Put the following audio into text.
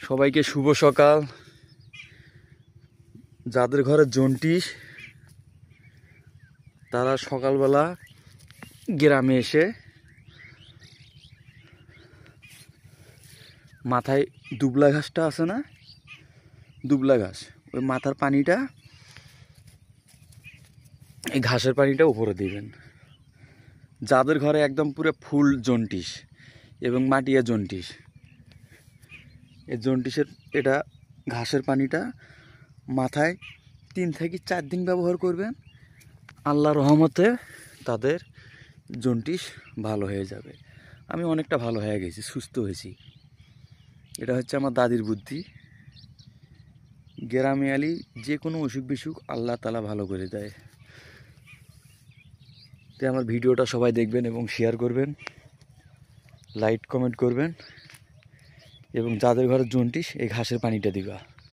সবাইকে শুভ সকাল। যাদের ঘরে জন্ডিস তারা সকালবেলা গ্রামে এসে মাথায় দুবলা ঘাসটা আছে না, দুবলা ঘাস, ওই মাথার পানিটা, এই ঘাসের পানিটা উপরে দিবেন। যাদের ঘরে একদম পুরো ফুল জন্ডিস এবং মাটিয়া জন্ডিস, এই জন্ডিসের এটা ঘাসের পানিটা মাথায় 3 থেকে 4 দিন ব্যবহার করবেন। আল্লাহর রহমতে তাদের জন্ডিস ভালো হয়ে যাবে। আমি অনেকটা ভালো হয়ে গেছি, সুস্থ হয়েছি। এটা হচ্ছে আমার দাদির বুদ্ধি। গ্রামে আলি যে কোনো অসুখ বিসুখ আল্লাহ তাআলা ভালো করে দেয়। তো আমার ভিডিওটা সবাই দেখবেন এবং শেয়ার করবেন, লাইক কমেন্ট করবেন, এবং যাদের ঘরে জন্ডিস এই ঘাসের পানিটা দিবা।